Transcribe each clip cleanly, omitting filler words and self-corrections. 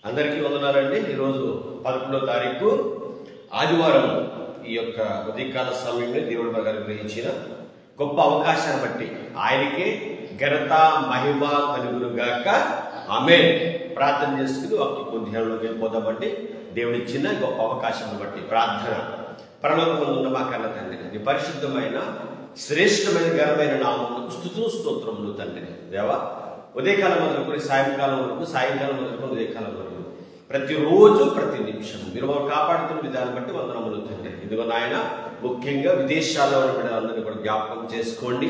అందరికీ వందనాలండి. ఈరోజు 11వ తారీఖు ఆదివారం. ఈ యొక్క ఉదయకాల సమయంలో దేవుడు మనకు అనుగ్రహించిన గొప్ప అవకాశాన్ని బట్టి ఆయనకే ఘనత మహిమ కలుగునుగాక. ఆమేన్. ప్రార్థన చేసుకుని ఒక ధ్యానంలోకి వెళ్ళిపోదామండి. దేవుడిచ్చిన గొప్ప అవకాశాన్ని బట్టి ప్రార్థన. పరలోకమందు ఉన్న మా కన్న తండ్రి, నీ పరిశుద్ధమైన శ్రేష్టమైన ఘనమైన నామమునకు స్తుతులు స్తోత్రములు తండ్రి. దేవా, ఉదయకాలం మొదలుకొని సాయంకాలం వరకు, సాయంకాలం మొదలుకొని ఉదయకాలం వరకు ప్రతిరోజు ప్రతి నిమిషం మీరు మనం కాపాడుతున్న విధానం బట్టి వందనములు తండ్రి. ఇదిగో నాయన, ముఖ్యంగా విదేశాల్లో ఉన్న బిడ్డలందరినీ కూడా జ్ఞాపకం చేసుకోండి.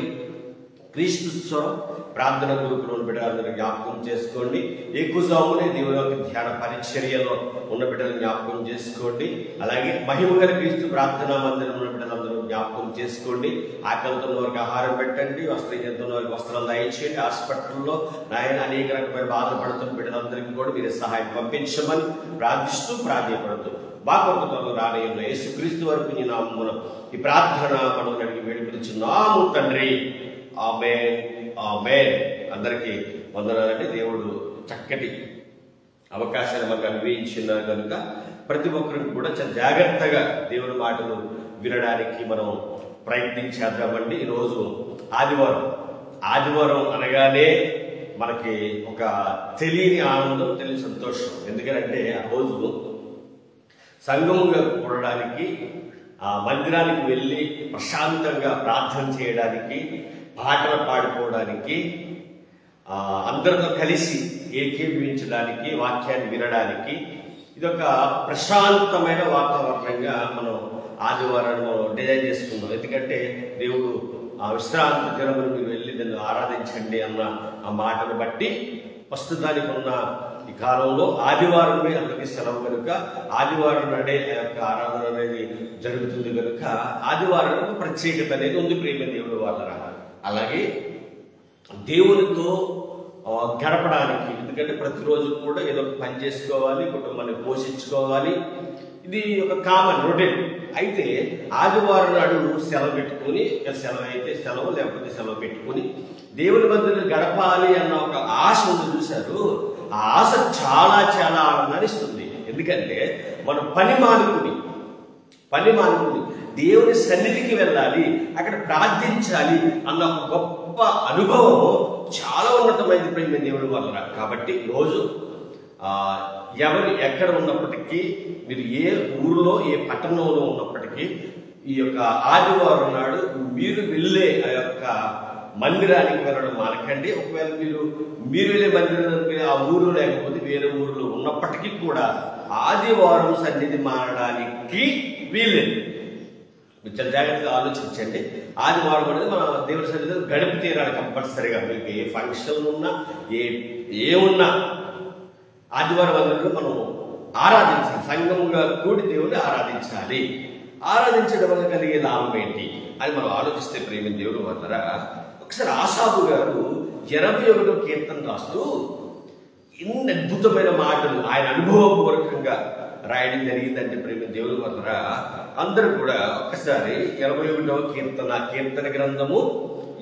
క్రీస్తు స్వరం ప్రార్థన గురుకులు బిడ్డలందరూ జ్ఞాపకం చేసుకోండి. ఎక్కువసామునే దేవుని యొక్క ధ్యాన పరిచర్యలో ఉన్న బిడ్డలను జ్ఞాపకం చేసుకోండి. అలాగే మహిమగల క్రీస్తు ప్రార్థనా మందిరం ఉన్న బిడ్డలందరూ జ్ఞాపకం చేసుకోండి. ఆకలితో వారికి ఆహారం పెట్టండి, వస్త్రం వారికి వస్త్రాలు దయచేయండి. హాస్పిటల్లో నాయన అనేక రకమైన బాధపడుతున్న బిడ్డలందరికీ కూడా మీరు సహాయం పంపించమని ప్రార్థిస్తూ ప్రాధాన్యపడుతూ మా కొరకు రానయ్యున్న యేసుక్రీస్తు వరకు నీ నామమున ఈ ప్రార్థన మనం అడిగి వేడుకొనుచున్నాము తండ్రి. ఆమేన్, ఆమేన్. అందరికీ వందనాలండి. దేవుడు చక్కటి అవకాశాన్ని మనకు అనుగ్రహించినారు కనుక ప్రతి ఒక్కరికి కూడా చాలా జాగ్రత్తగా దేవుని మాటలు వినడానికి మనం ప్రయత్నించేద్దామండి. ఈరోజు ఆదివారం అనగానే మనకి ఒక తెలియని ఆనందం, తెలియని సంతోషం. ఎందుకంటే ఆ రోజు సంఘముగా కూడడానికి, ఆ మందిరానికి వెళ్ళి ప్రశాంతంగా ప్రార్థన చేయడానికి, పాటలు పాడుకోవడానికి, అందరితో కలిసి ఏకీభవించడానికి, వాక్యాన్ని వినడానికి ఇదొక ప్రశాంతమైన వాతావరణంగా మనం ఆదివారాన్ని మనం డిజైన్ చేసుకున్నాం. ఎందుకంటే దేవుడు ఆ విశ్రాంతి దినమును మీరు వెళ్ళి నన్ను ఆరాధించండి అన్న ఆ మాటను బట్టి ప్రస్తుతానికి ఉన్న ఈ కాలంలో ఆదివారమే అందరికీ సెలవు కనుక ఆదివారం నాడే ఆ యొక్క ఆరాధన అనేది జరుగుతుంది కనుక ఆదివారం ప్రత్యేకత అనేది ఉంది ప్రేమ దేవుడు వాళ్ళరా. అలాగే దేవునితో గడపడానికి, ఎందుకంటే ప్రతిరోజు కూడా ఏదో ఒక పని చేసుకోవాలి, కుటుంబాన్ని పోషించుకోవాలి. ఇది ఒక కామన్ రొటీన్. అయితే ఆదివారం నాడు సెలవు పెట్టుకుని, సెలవు అయితే సెలవు, లేకపోతే సెలవు పెట్టుకుని దేవుని మందిని గడపాలి అన్న ఒక ఆశ ఉంది చూశారు. ఆ ఆశ చాలా చాలా ఆనందాన్ని ఇస్తుంది. ఎందుకంటే మనం పని మానుకుని దేవుని సన్నిధికి వెళ్ళాలి, అక్కడ ప్రార్థించాలి అన్న ఒక గొప్ప అనుభవం చాలా ఉన్నతమైనది ప్రేమ దేవుడి వల్ల. కాబట్టి రోజు ఎవరు ఎక్కడ ఉన్నప్పటికీ, మీరు ఏ ఊరిలో ఏ పట్టణంలో ఉన్నప్పటికీ ఈ యొక్క ఆదివారం నాడు మీరు వెళ్ళే ఆ యొక్క మందిరానికి వెళ్ళడం మానకండి. ఒకవేళ మీరు వెళ్ళే మందిరానికి ఆ ఊరు లేకపోతే వేరే ఊరిలో ఉన్నప్పటికీ కూడా ఆదివారం సన్నిధి మారడానికి వీల్లేదు. చాలా జాగ్రత్తగా ఆలోచించండి. ఆదివారం అనేది మన దేవుడి సన్నిధిలో గడిపి తీరాలి కంపల్సరిగా. మీకు ఏ ఫంక్షన్ ఉన్నా ఏమున్నా ఆదివారం అందరిలో మనం ఆరాధించాలి, సంఘముగా కూడి దేవుడిని ఆరాధించాలి. ఆరాధించడం వల్ల కలిగే లాభం ఏంటి అని మనం ఆలోచిస్తే ప్రేమ దేవుడు వల్లరా. ఒకసారి ఆసాబు గారు 21వ కీర్తన రాస్తూ ఇన్ని అద్భుతమైన మాటలు ఆయన అనుభవపూర్వకంగా రాయడం జరిగిందంటే ప్రేమ దేవుడు వల్లరా. అందరూ కూడా ఒక్కసారి 21వ కీర్తన గ్రంథము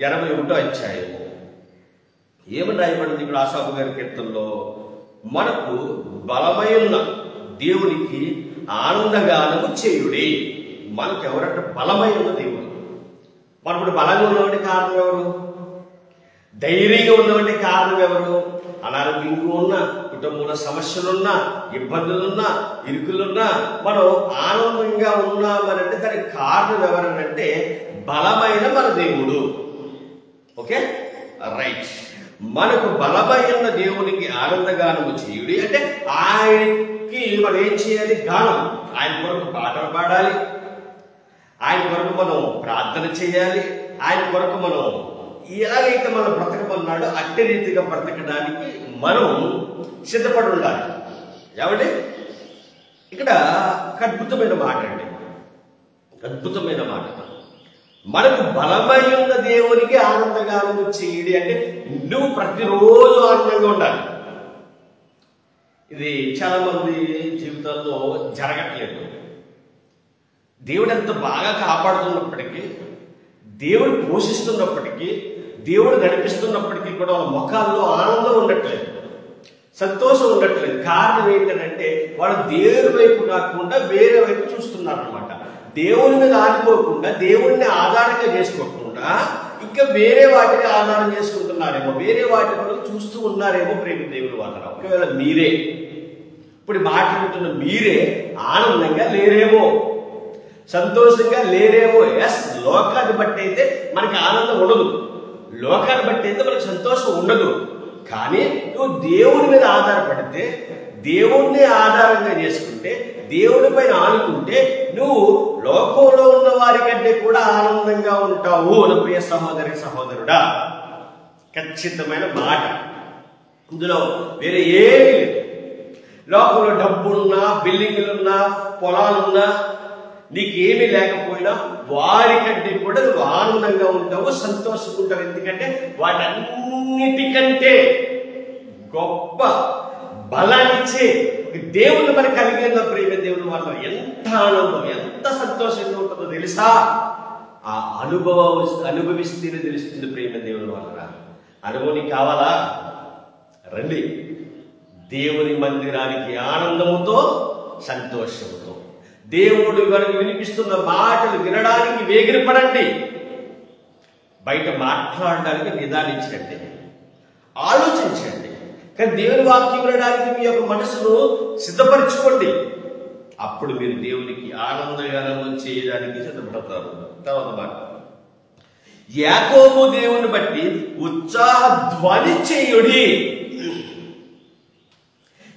21వ అధ్యాయం ఏమని రాయబడింది ఇక్కడ ఆసాబు గారి కీర్తనలో? మనకు బలమైన దేవునికి ఆనందగానము చేయుడి. మనకు ఎవరంటే బలమైన దేవుడు. మనప్పుడు బలంగా ఉన్నవాడి కారణం ఎవరు? ధైర్యంగా ఉన్నవాడి కారణం ఎవరు? అనారోగ్యంగా ఉన్న, కుటుంబంలో సమస్యలున్నా, ఇబ్బందులున్నా, ఇరుకులున్నా మనం ఆనందంగా ఉన్నామనంటే దానికి కారణం ఎవరనంటే బలమైన మన దేవుడు. Okay, right. మనకు బలమైన దేవునికి ఆనందగానము చేయుడి అంటే ఆయనకి మనం ఏం చేయాలి? గానం. ఆయన కొరకు పాటలు పాడాలి, ఆయన కొరకు మనం ప్రార్థన చేయాలి, ఆయన కొరకు మనం ఎలాగైతే మనం బ్రతకమన్నాడో అట్టి రీతిగా బ్రతకడానికి మనం సిద్ధపడి ఉండాలి. ఏమండి, ఇక్కడ ఒక అద్భుతమైన మాట అండి, అద్భుతమైన మాట. మనకు బలమైన దేవునికి ఆనందగానము చేయడి అంటే నువ్వు ప్రతిరోజు ఆనందంగా ఉండాలి. ఇది చాలా మంది జీవితాల్లో జరగట్లేదు. దేవుడు ఎంత బాగా కాపాడుతున్నప్పటికీ, దేవుడు పోషిస్తున్నప్పటికీ, దేవుడు నడిపిస్తున్నప్పటికీ కూడా వాళ్ళ ముఖాల్లో ఆనందం ఉండట్లేదు, సంతోషం ఉండట్లేదు. కారణం ఏంటంటే వాళ్ళు దేవుడి వైపు కాకుండా వేరే వైపు చూస్తున్నారు అనమాట. దేవుని మీద ఆడుకోకుండా, దేవుడిని ఆధారంగా చేసుకోకుండా ఇంకా వేరే వాటిని ఆధారం చేసుకుంటున్నారేమో, వేరే వాటి వరకు చూస్తూ ఉన్నారేమో ప్రేమ దేవుడు వాళ్ళ. ఒకవేళ మీరే ఇప్పుడు మాట్లాడుతున్న మీరే ఆనందంగా లేరేమో, సంతోషంగా లేరేమో. ఎస్, లోకాన్ని బట్టి అయితే మనకి ఆనందం ఉండదు, లోకాన్ని బట్టి అయితే మనకి సంతోషం ఉండదు. కానీ నువ్వు దేవుడి మీద ఆధారపడితే, దేవుణ్ణి ఆధారంగా చేసుకుంటే, దేవుడి పైన ఆనుకుంటే నువ్వు లోకంలో ఉన్న వారి కంటే కూడా ఆనందంగా ఉంటావు. నా ప్రియ సహోదరి సహోదరుడా, ఖచ్చితమైన మాట. ఇందులో వేరే ఏమీ లేదు. లోకంలో డబ్బున్నా, బిల్డింగ్లున్నా, పొలాలున్నా, నీకేమీ లేకపోయినా వారికంటే కూడా నువ్వు ఆనందంగా ఉంటావు, సంతోషంగా ఉంటావు. ఎందుకంటే వాటన్నిటికంటే గొప్ప బలాన్నిచ్చే దేవుడు మనకు కలిగిన ప్రేమ దేవుని వల్ల ఎంత ఆనందం, ఎంత సంతోషంగా ఉంటుందో తెలుసా? ఆ అనుభవిస్తేనే తెలుస్తుంది ప్రేమ దేవుని వల్ల. అనుభవం నీకు కావాలా? రండి దేవుని మందిరానికి ఆనందముతో, సంతోషంతో, దేవుడు మనకు వినిపిస్తున్న మాటలు వినడానికి వేగిరపడండి. బయట మాట్లాడడానికి నిదానించండి, ఆలోచించండి. కానీ దేవుని వాక్యం వినడానికి మీ యొక్క మనసును సిద్ధపరచుకోండి. అప్పుడు మీరు దేవునికి ఆనందగానం చేయడానికి సిద్ధపడతారు. తర్వాత మాట, యాకోబు దేవుని బట్టి ఉత్సాహ ధ్వని చేయుడి.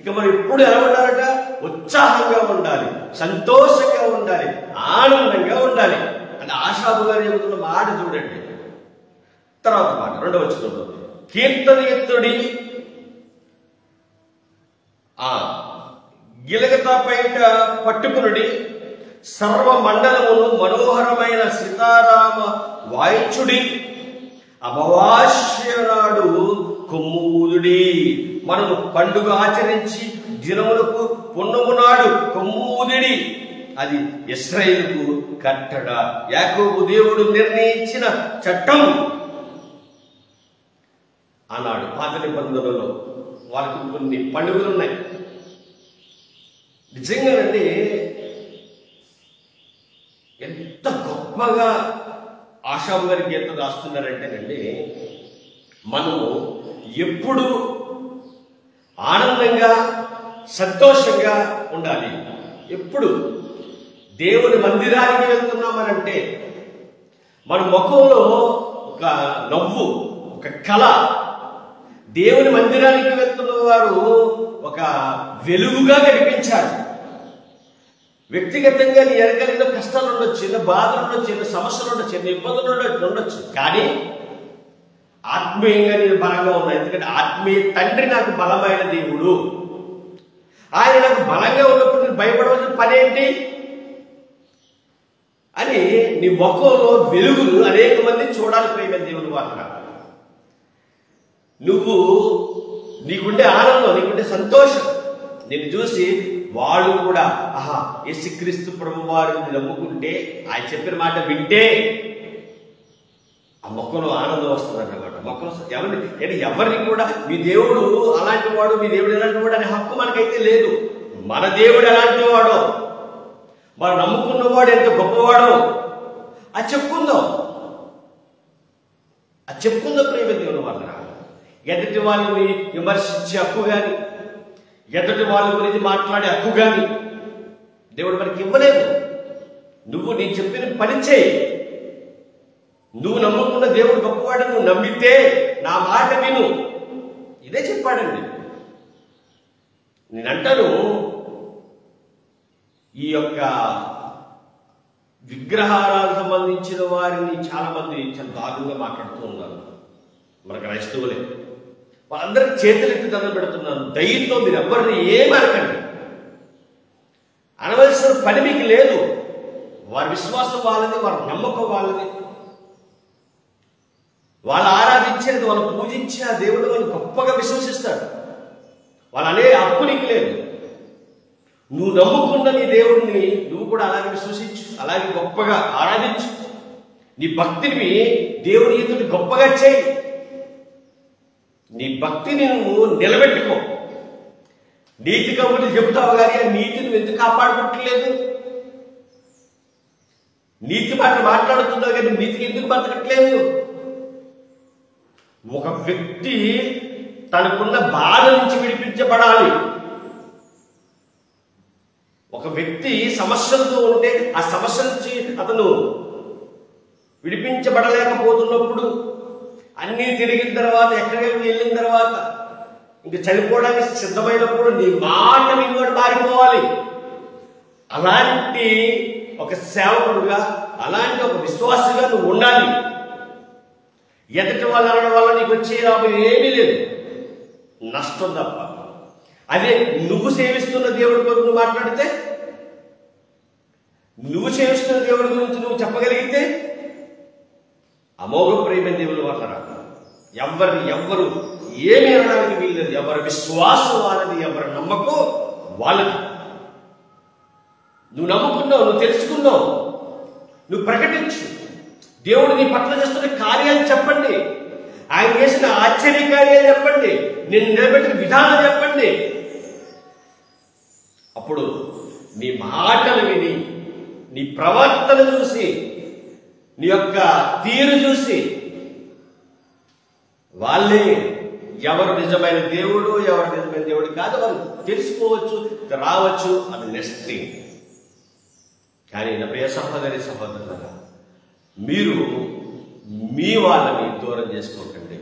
ఇక మనం ఎప్పుడు ఎలా ఉండాలట? ఉత్సాహంగా ఉండాలి, సంతోషంగా ఉండాలి, ఆనందంగా ఉండాలి అని ఆశాబు గారు చెబుతున్న మాట చూడండి. తర్వాత మాట, 2వ వచనంలో, కీర్తన ఎత్తుడి, గిలగత పైట పట్టుకునుడి, సర్వ మండలమును మనోహరమైన సీతారామ వాయిచుడి, అమావాస్య నాడు కొమ్ముదుడి. మనము పండుగ ఆచరించి దినములకు పున్నము నాడు కొమ్ముదిడి, అది ఇశ్రాయేలుకు కట్టడ, యాకోబు దేవుడు నిర్ణయించిన చట్టం అన్నాడు. పాత నిబంధనలో వాళ్ళకి కొన్ని పండుగలు ఉన్నాయి. నిజంగానండి ఎంత గొప్పగా ఆశాబు గారికి ఎంత రాస్తున్నారంటేనండి, మనము ఎప్పుడు ఆనందంగా సంతోషంగా ఉండాలి. ఎప్పుడు దేవుని మందిరానికి వెళ్తున్నామనంటే మన ముఖంలో ఒక నవ్వు, ఒక కళ. దేవుని మందిరానికి వెళ్తున్న వారు ఒక వెలుగుగా కనిపించాలి. వ్యక్తిగతంగా నీ ఎరగలిగిన కష్టాలు ఉండొచ్చు, చిన్న బాధలు ఉండొచ్చు, చిన్న సమస్యలు ఉండొచ్చు, చిన్న ఇబ్బందులు ఉండొచ్చు. కానీ ఆత్మీయంగా నేను బలంగా ఉన్నా. ఎందుకంటే ఆత్మీయ తండ్రి నాకు బలమైన దేవుడు. ఆయన నాకు బలంగా ఉన్నప్పుడు నేను భయపడవలసిన పని ఏంటి అని నీ ముఖంలో వెలుగులు అనేక మంది చూడాలి ప్రేమ దేవుని వల్ల. నువ్వు నీకుండే ఆనందం, నీకుండే సంతోషం నిన్ను చూసి వాళ్ళు కూడా ఆహా యేసుక్రీస్తు ప్రభు వారిని నమ్ముకుంటే, ఆయన చెప్పిన మాట వింటే ఆ మొక్కలో ఆనందం వస్తుంది అన్నమాట. మొక్కలు ఎవరిని కూడా మీ దేవుడు అలాంటి వాడు, మీ దేవుడు ఎలాంటి వాడు అనే హక్కు మనకైతే లేదు. మన దేవుడు ఎలాంటి వాడో, మనం నమ్ముకున్నవాడు ఎంత గొప్పవాడో అది చెప్పుకుందాం. ప్రేమ దేవుని వల్ల. ఎదుటి వాళ్ళని విమర్శించే హక్కు కానీ, ఎదుటి వాళ్ళ గురించి మాట్లాడే హక్కు కానీ దేవుడు మనకి ఇవ్వలేదు. నువ్వు నీ చెప్పిన పని చేయి. నువ్వు నమ్ముకున్న దేవుడు గొప్పవాడు, నువ్వు నమ్మితే నా మాట విను. ఇదే చెప్పాడండి. నేనంటాను, ఈ యొక్క విగ్రహాలకు సంబంధించిన వారిని చాలా మంది చాలా దారుణంగా మాట్లాడుతూ ఉన్నారు. మన క్రైస్తవులే వాళ్ళందరికీ చేతులెత్తి దండం పెడుతున్నాను. దయతో మీరు ఎవరిని ఏమి అనకండి. అనవలసిన పని మీకు లేదు. వారి విశ్వాసం వాళ్ళది, వారి నమ్మకం వాళ్ళది. వాళ్ళు ఆరాధించేది, వాళ్ళు పూజించే ఆ దేవుడు వాళ్ళు గొప్పగా విశ్వసిస్తాడు. వాళ్ళు అనే హక్కు నీకు లేదు. నువ్వు నమ్ముకున్న నీ దేవుడిని నువ్వు కూడా అలాగే విశ్వసించు, అలాగే గొప్పగా ఆరాధించు. నీ భక్తిని దేవుని ఎదుట గొప్పగా చేయి. నీ భక్తిని నువ్వు నిలబెట్టుకో. నీతి కబుర్లు చెబుతావు కానీ ఆ నీతిని ఎందుకు కాపాడుకోవట్లేదు? నీతి మాటలు మాట్లాడుతున్నావు కానీ నీతికి ఎందుకు బతకట్లేదు? ఒక వ్యక్తి తనకున్న బాధ నుంచి విడిపించబడాలి. ఒక వ్యక్తి సమస్యలతో ఉంటే ఆ సమస్య నుంచి అతను విడిపించబడలేకపోతున్నప్పుడు, అన్నీ తిరిగిన తర్వాత, ఎక్కడికి వెళ్ళిన తర్వాత, ఇంక చనిపోవడానికి సిద్ధమైనప్పుడు నీ మాట వినివాడు మారిపోవాలి. అలాంటి ఒక సేవకుడుగా, అలాంటి ఒక విశ్వాసగా నువ్వు ఉండాలి. ఎదుటి వాళ్ళు అనడం వల్ల నీకు వచ్చే లాభం ఏమీ లేదు, నష్టం తప్ప. అదే నువ్వు సేవిస్తున్న దేవుడి గురించి నువ్వు మాట్లాడితే, నువ్వు సేవిస్తున్న దేవుడి గురించి నువ్వు చెప్పగలిగితే అమోఘ ప్రేమ దేవుడు వాళ్ళరా. ఎవ్వరు ఏమి అనడానికి వీల్లేదు. ఎవరి విశ్వాసం వాళ్ళది, ఎవరి నమ్మకం వాళ్ళది. నువ్వు నమ్ముకున్నావు, నువ్వు తెలుసుకున్నావు, నువ్వు ప్రకటించు. దేవుడు నీ పట్ల చేస్తున్న కార్యాలు చెప్పండి, ఆయన చేసిన ఆశ్చర్య కార్యాలు చెప్పండి, నేను నిలబెట్టిన విధానం చెప్పండి. అప్పుడు నీ మాటలు విని, నీ ప్రవర్తన చూసి, నీ యొక్క తీరు చూసి వాళ్ళే ఎవరు నిజమైన దేవుడు, ఎవరు నిజమైన దేవుడు కాదు వాళ్ళు తెలుసుకోవచ్చు, రావచ్చు. అది నెక్స్ట్ థింగ్. కానీ నా ప్రియ సహోదరి సహోదరులారా, మీరు మీ వాళ్ళని దూరం చేసుకోకండి.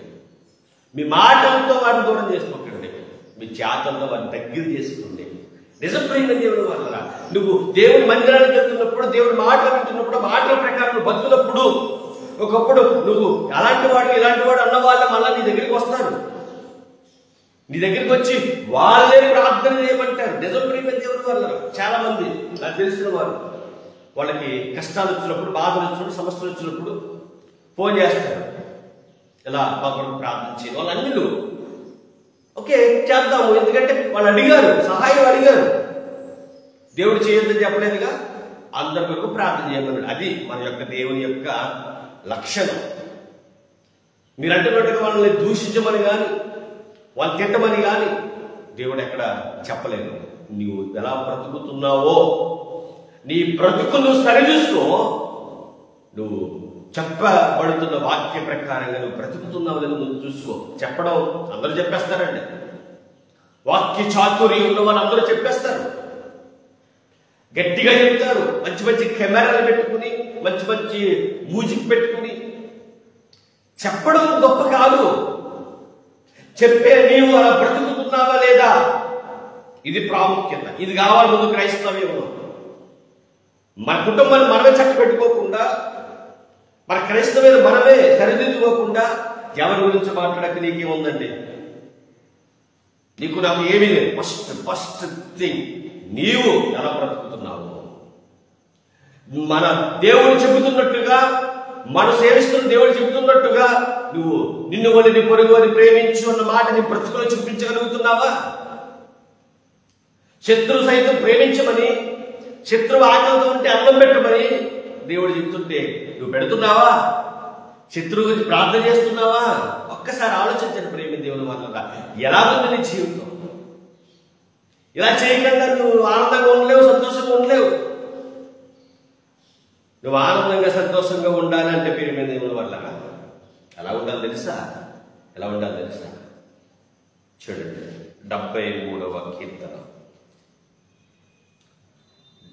మీ మాటలతో వారిని దూరం చేసుకోకండి. మీ చేతలతో వారిని దగ్గర చేసుకోండి. నిజమైన దేవుడు వల్ల నువ్వు దేవుడి మందిరానికి వెళ్తున్నప్పుడు, దేవుడి మాటలు వింటున్నప్పుడు, మాటల ప్రకారం నువ్వు బతుకున్నప్పుడు, ఒకప్పుడు నువ్వు అలాంటి వాడు ఇలాంటి వాడు అన్న వాళ్ళ మళ్ళీ నీ దగ్గరికి వస్తారు. నీ దగ్గరికి వచ్చి వాళ్ళే ప్రార్థన చేయమంటారు. నిజమైన దేవుడి వల్ల చాలా మంది నాకు తెలిసిన వారు వాళ్ళకి కష్టాలు వచ్చినప్పుడు, బాధలు వచ్చినప్పుడు, సమస్యలు వచ్చినప్పుడు ఫోన్ చేస్తారు. ఇలా మా కొరకు ప్రార్థన చేయాలి. వాళ్ళు అన్నిలు ఓకే చేద్దాము, ఎందుకంటే వాళ్ళు అడిగారు, సహాయం అడిగారు. దేవుడు చేయొద్దని చెప్పలేదుగా, అందరి కొరకు ప్రార్థన చేయమన్నాడు. అది మన యొక్క దేవుని యొక్క లక్షణం. మీరు అంటున్నట్టుగా వాళ్ళని దూషించమని కానీ, వాళ్ళు తిట్టమని కానీ దేవుడు ఎక్కడ చెప్పలేదు. నువ్వు ఎలా బ్రతుకుతున్నావో, నీ బ్రతుకు నువ్వు సరిచూసుకో. నువ్వు చెప్పబడుతున్న వాక్య ప్రకారంగా నువ్వు బ్రతుకుతున్నావు లేదో నువ్వు చూసుకో. చెప్పడం అందరూ చెప్పేస్తారండి. వాక్య చాతుర్యం ఉన్న వాళ్ళు అందరూ చెప్పేస్తారు, గట్టిగా చెప్తారు. మంచి మంచి కెమెరాలు పెట్టుకుని, మంచి మంచి మ్యూజిక్ పెట్టుకుని చెప్పడం గొప్ప కాదు. చెప్పే నీవు అలా బ్రతుకుతున్నావా లేదా, ఇది ప్రాముఖ్యత. ఇది కావాలి ముందు క్రైస్తవ్యంలో. మన కుటుంబాన్ని మనమే చక్క పెట్టుకోకుండా, మన క్రైస్తవ్యం మనమే సరిదిద్దుకోకుండా ఎవరి గురించి మాట్లాడక నీకేముందండి? నీకు నాకు ఏమీ లేదు. ఫస్ట్ థింగ్ నీవు ఎలా బ్రతుకుతున్నావు. మన దేవుడు చెబుతున్నట్టుగా, మనం సేవిస్తున్న దేవుడు చెబుతున్నట్టుగా నువ్వు నిన్ను వని నీ పొరుగు అని ప్రేమించు అన్న మాట నీ బ్రతుకులో చూపించగలుగుతున్నావా? శత్రువు సైతం ప్రేమించమని, శత్రువు ఆకలితో ఉంటే అన్నం పెట్టమని దేవుడు చెప్తుంటే నువ్వు పెడుతున్నావా? శత్రువు గురించి ప్రార్థన చేస్తున్నావా? ఒక్కసారి ఆలోచించండి ప్రేమ దేవుని వల్ల ఎలా ఉంది నీ జీవితం. ఇలా చేయకుండా నువ్వు ఆనందంగా ఉండలేవు, సంతోషంగా ఉండలేవు. నువ్వు ఆనందంగా సంతోషంగా ఉండాలంటే ప్రేమ దేవుని వల్ల ఎలా ఉండాలి తెలుసా? ఎలా ఉండాలి తెలుసా? చూడండి 73వ కీర్తన,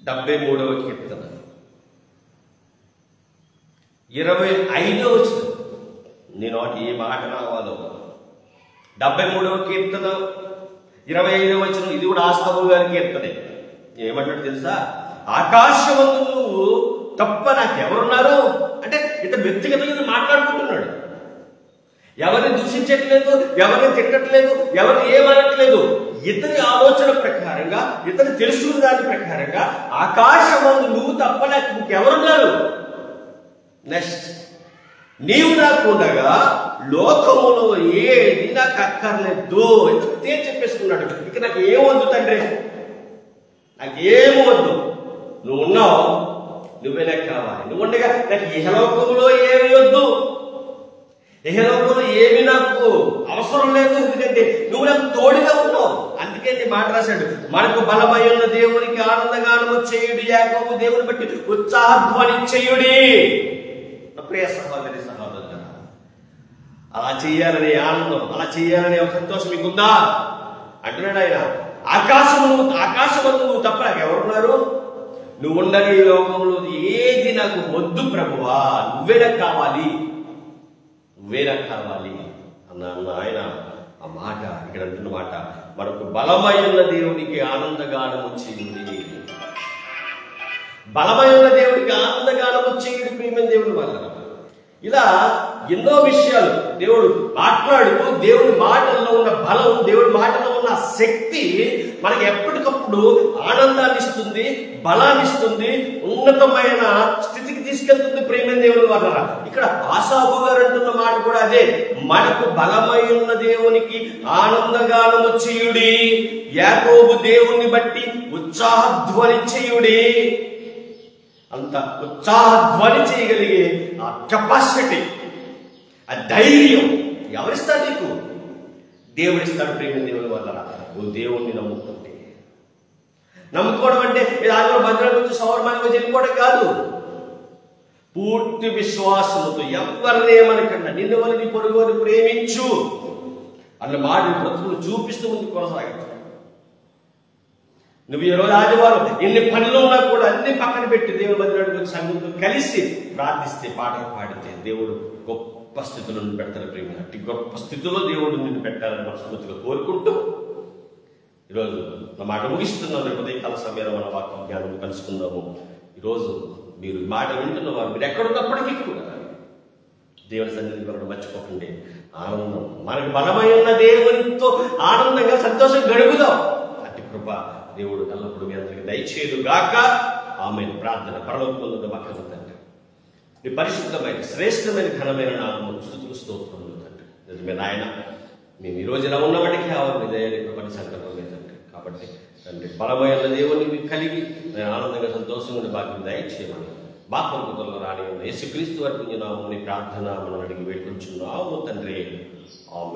73వ కీర్తన 25వ వచనం. నేను ఏ మాట రావాలో 73వ కీర్తన 25వ వచనం. ఇది కూడా ఆస్తాబు గారి కీర్తనే. ఏమంటాడు తెలుసా? ఆకాశమందు నువ్వు తప్ప నాకెవరున్నారు అంటే ఇతను వ్యక్తిగతంగా మాట్లాడుకుంటున్నాడు. ఎవరిని దూషించట్లేదు, ఎవరిని తిట్టట్లేదు, ఎవరిని ఏమనట్లేదు. ఇతని ఆలోచన ప్రకారంగా, ఇతను తెలుసుకున్న దాని ప్రకారంగా ఆకాశమందు నువ్వు తప్ప నాకు ఇంకెవరున్నారు. నెక్స్ట్, నీవు నాకు ఉండగా లోకములో ఏది నాకు అక్కర్లేదు. ఇంతే చెప్పేసుకున్నాడు. ఇక నాకు ఏమొద్దు తండ్రి, నాకు ఏమొద్దు. నువ్వు ఉన్నావు, నువ్వే నాకు కావాలి. నువ్వు ఉండగా నాకు ఇహలోకంలో ఏమి వద్దు, ఇహలోకంలో ఏమి నాకు అవసరం లేదు, ఎందుకంటే నువ్వు నాకు తోడుగా ఉన్నావు. అందుకే నీ మాట రాశాడు, మనకు బలమైన దేవునికి ఆనందగానము చేయుడి, యాకోబు దేవుని బట్టి ఉత్సాహధ్వని చేయుడి. ప్రియ సహోదరి సహోదరులారా, అలా చెయ్యాలనే ఆనందం, అలా చెయ్యాలనే ఒక సంతోషం మీకుందా అంటున్నాడు ఆయన. ఆకాశమందు నువ్వు తప్ప నాకు ఎవరున్నారు? నువ్వు ఉండని ఈ లోకంలో ఏది నాకు వద్దు ప్రభువా, నువ్వే నాకు కావాలి, నువ్వే నాకు కావాలి అన్న ఆయన ఆ మాట ఇక్కడ అంటున్న మాట, మనకు బలమైన దేవునికి ఆనందగానము చేయుడి. బలమైన దేవునికి ఆనందగానము చేయుడి ప్రియమైన దేవుని వల్ల. ఇలా ఎన్నో విషయాలు దేవుడు మాట్లాడుతూ, దేవుని మాటల్లో ఉన్న బలం, దేవుడి మాటల్లో ఉన్న శక్తి మనకి ఎప్పటికప్పుడు ఆనందాన్ని ఇస్తుంది, బలాన్ని ఇస్తుంది, ఉన్నతమైన స్థితికి తీసుకెళ్తుంది ప్రేమైన దేవుని వల్ల. ఇక్కడ ఆసాబు గారు అంటున్న మాట కూడా అదే, మనకు బలమైన దేవునికి ఆనందగానము చేయుడి, యాకోబు దేవుని బట్టి ఉత్సాహధ్వని చేయుడి. అంత ఉత్సాహధ్వని చేయగలిగే ఆ కెపాసిటీ, ఆ ధైర్యం ఎవరిస్తాడు నీకు? దేవుడిస్తాడు ప్రేమ దేవుని వల్ల. నువ్వు దేవుణ్ణి నమ్ముకుంటే, నమ్ముకోవడం అంటే ఆదివారం మందిరానికి వచ్చి సౌరమానికి వచ్చి వెళ్ళిపోవడం కాదు. పూర్తి విశ్వాసంతో ఎవరిని ఏమనకుండా నిన్ను వల్ల నీ పొరుగుని ప్రేమించు అన్న మాట బ్రతుకులు చూపిస్తూ ముందుకు కొనసాగుతాడు. నువ్వు ఈ రోజు ఆదివారం ఎన్ని పనులు ఉన్నా కూడా అన్ని పక్కన పెట్టి దేవుని మందిరానికి సంఘంతో కలిసి ప్రార్థిస్తే, పాటలు పాడితే దేవుడు గొప్ప స్థితిలో పెడతారు ప్రేమ. అట్టి గొప్ప స్థితిలో దేవుడు నిన్ను పెట్టాలని మనస్ఫూర్తిగా కోరుకుంటూ ఈరోజు నా మాట ముగిస్తున్నాను. ఉదయకాల సమయంలో మన వాక్య జ్ఞానం కలుసుకుందాము. ఈరోజు మీరు మాట వింటున్న వారు, మీరు ఎక్కడున్నప్పటికీ కూడా దేవుని సన్నిధికి వెళ్ళడం మర్చిపోకండి. ఆనందం, మనకు బలమైన దేవునితో ఆనందంగా సంతోషం గడుపుదాం. అట్టి కృప దేవుడు ఎల్లప్పుడూ మీ అందరికీ దయచేయదు గాక. ఆమేన్. ప్రార్థన. పరలోకమందున్న మా తండ్రి, నీ పరిశుద్ధమైన శ్రేష్టమైన ఘనమైన నామమును స్తుతులు స్తోత్రములు తండ్రి. నిజమే నాయన, మేము ఈ రోజు ఇలా ఉన్నవాడికి మీ దయని కృపని సంకల్పం లేదండి. కాబట్టి తండ్రి, బలమైన దేవుని మీకు కలిగి నేను ఆనందంగా సంతోషంగా భాగ్యం దయచేయమని మా కొరకు రాని యేసుక్రీస్తు వారి పుణ్యనామముని ప్రార్థన మనం అడిగి వేడుకొంచున్నాము తండ్రి. ఆమేన్.